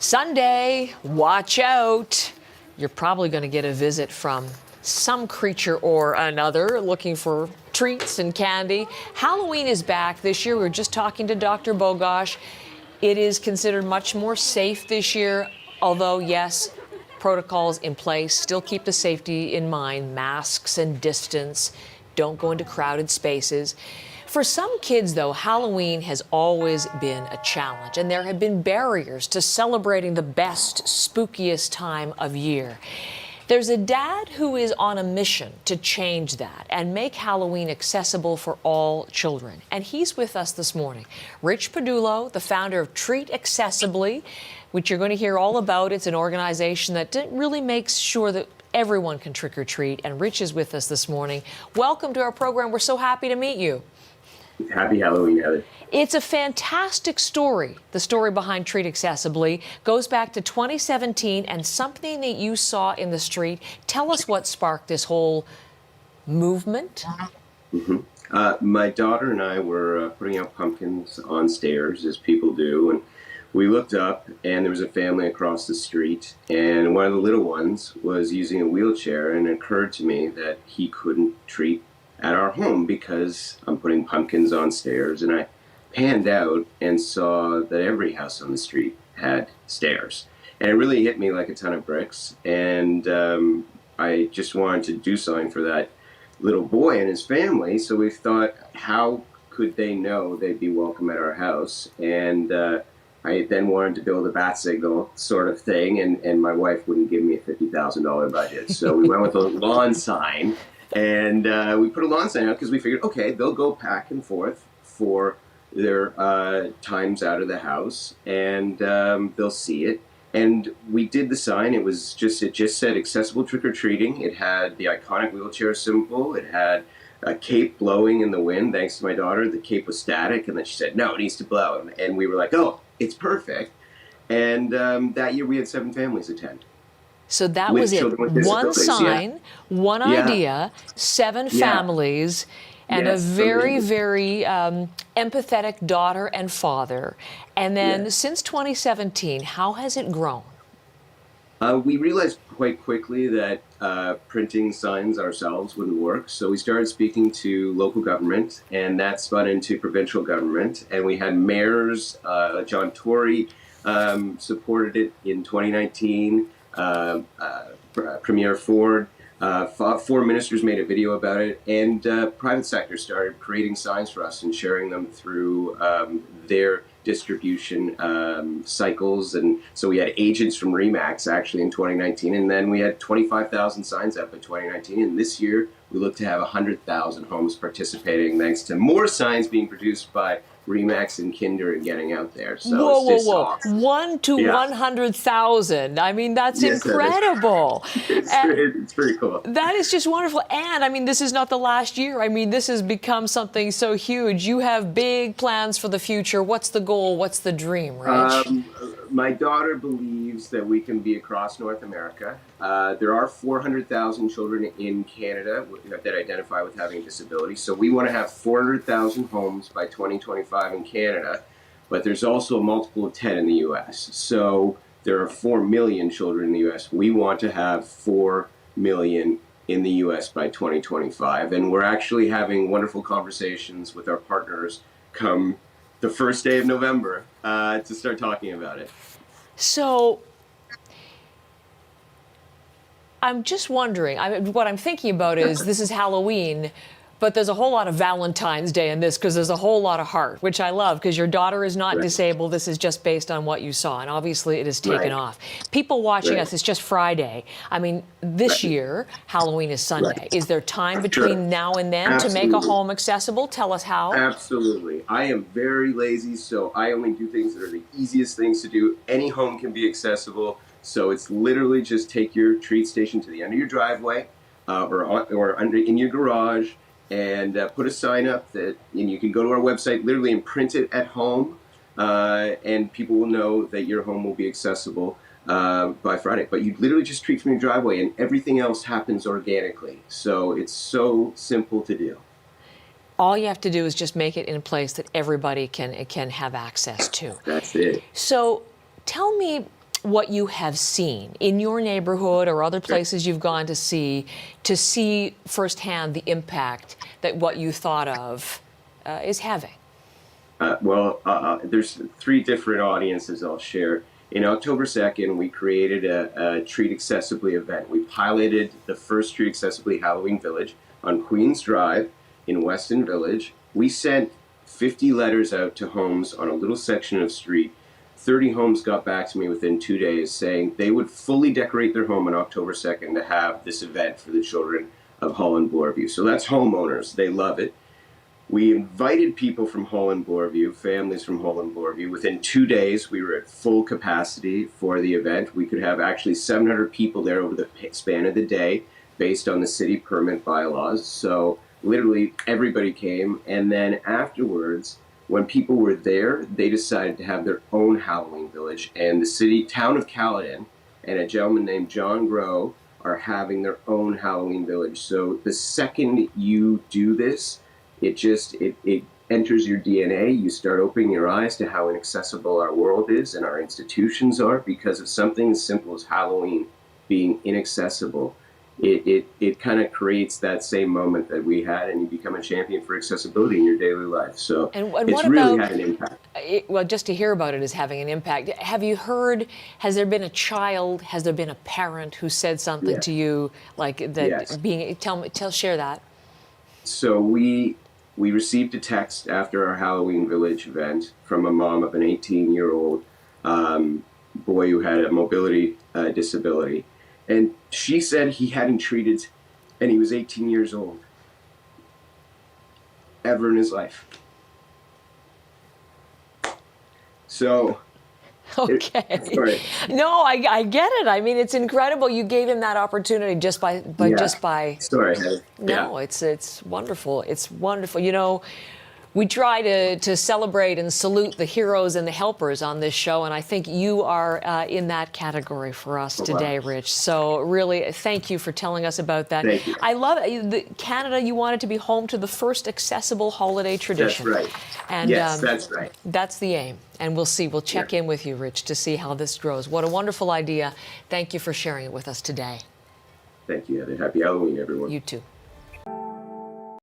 Sunday, watch out. You're probably going to get a visit from some creature or another looking for treats and candy. Halloween is back this year. We were just talking to Dr. Bogosh. It is considered much more safe this year, although, yes, protocols in place. Still keep the safety in mind, masks and distance. Don't go into crowded spaces. For some kids, though, Halloween has always been a challenge, and there have been barriers to celebrating the best, spookiest time of year. There's a dad who is on a mission to change that and make Halloween accessible for all children. And he's with us this morning. Rich Padullo, the founder of Treat Accessibly, which you're going to hear all about. It's an organization that really makes sure that everyone can trick or treat. And Rich is with us this morning. Welcome to our program. We're so happy to meet you. Happy Halloween, Heather. It's a fantastic story. The story behind Treat Accessibly goes back to 2017 and something that you saw in the street. Tell us what sparked this whole movement. My daughter and I were putting out pumpkins on stairs, as people do, and we looked up, and there was a family across the street, and one of the little ones was using a wheelchair, and it occurred to me that he couldn't treat at our home because I'm putting pumpkins on stairs. And I panned out and saw that every house on the street had stairs, and it really hit me like a ton of bricks. And I just wanted to do something for that little boy and his family. So we thought, how could they know they'd be welcome at our house? And I then wanted to build a bat signal sort of thing, and my wife wouldn't give me a $50,000 budget, so we went with a lawn sign. And we put a lawn sign out because we figured, okay, they'll go back and forth for their times out of the house, and they'll see it. And we did the sign. It just said accessible trick-or-treating. It had the iconic wheelchair symbol. It had a cape blowing in the wind. Thanks to my daughter, the cape was static, and then she said, no, it needs to blow. And we were like, oh, it's perfect. And that year we had 7 families attend. So that was it. One sign, one idea, 7 families, and a very, very empathetic daughter and father. And then since 2017, how has it grown? We realized quite quickly that printing signs ourselves wouldn't work. So we started speaking to local government, and that spun into provincial government. And we had mayors, John Tory supported it in 2019. Premier Ford, 4 ministers made a video about it, and private sector started creating signs for us and sharing them through their distribution cycles. And so we had agents from RE/MAX actually in 2019, and then we had 25,000 signs up in 2019, and this year we look to have 100,000 homes participating thanks to more signs being produced by RE/MAX and Kinder and getting out there. So whoa. Awesome. 1 to 100,000. I mean, that's incredible. It's pretty cool. That is just wonderful. And I mean, this is not the last year. I mean, this has become something so huge. You have big plans for the future. What's the goal? What's the dream, Rich? My daughter believes that we can be across North America. There are 400,000 children in Canada that identify with having a disability. So we want to have 400,000 homes by 2025 in Canada, but there's also a multiple of 10 in the U.S. So there are 4 million children in the U.S. We want to have 4 million in the U.S. by 2025. And we're actually having wonderful conversations with our partners come the first day of November to start talking about it. So I'm just wondering, what I'm thinking about is this is Halloween, but there's a whole lot of Valentine's Day in this because there's a whole lot of heart, which I love because your daughter is not disabled. This is just based on what you saw, and obviously it has taken off. People watching us, it's just Friday. I mean, this year, Halloween is Sunday. Is there time between now and then to make a home accessible? Tell us how. Absolutely. I am very lazy, so I only do things that are the easiest things to do. Any home can be accessible, so it's literally just take your treat station to the end of your driveway or under in your garage, and put a sign up and you can go to our website literally and print it at home, and people will know that your home will be accessible by Friday. But you literally just treat from your driveway, and everything else happens organically. So it's so simple to do. All you have to do is just make it in a place that everybody can have access to. That's it. So tell me, what you have seen in your neighborhood or other places you've gone to see firsthand the impact that what you thought of is having? There's three different audiences I'll share. In October 2nd, we created a Treat Accessibly event. We piloted the first Treat Accessibly Halloween Village on Queens Drive in Weston Village. We sent 50 letters out to homes on a little section of street. 30 homes got back to me within 2 days saying they would fully decorate their home on October 2nd to have this event for the children of Holland Bloorview. So that's homeowners. They love it. We invited people from Holland Bloorview, families from Holland Bloorview. Within 2 days, we were at full capacity for the event. We could have actually 700 people there over the span of the day based on the city permit bylaws. So literally everybody came. And then afterwards, when people were there, they decided to have their own Halloween village. And the town of Caledon and a gentleman named John Grow are having their own Halloween village. So the second you do this, it enters your DNA. You start opening your eyes to how inaccessible our world is and our institutions are because of something as simple as Halloween being inaccessible. It kind of creates that same moment that we had, and you become a champion for accessibility in your daily life. So it's really had an impact. Well, just to hear about it is having an impact. Have you heard, has there been a child, has there been a parent who said something to you like that? Yes. Share that. So we received a text after our Halloween Village event from a mom of an 18-year-old boy who had a mobility disability. And she said he hadn't treated, and he was 18 years old, ever in his life. So... Okay. No, I get it. I mean, it's incredible. You gave him that opportunity just by. Sorry. No, it's wonderful. It's wonderful. You know, we try to celebrate and salute the heroes and the helpers on this show, and I think you are in that category for us today, Rich. So really, thank you for telling us about that. Thank you. I love it. Canada, you wanted to be home to the first accessible holiday tradition. That's right. And, yes, that's right. That's the aim. And we'll see. We'll check in with you, Rich, to see how this grows. What a wonderful idea. Thank you for sharing it with us today. Thank you, Heather. Happy Halloween, everyone. You too.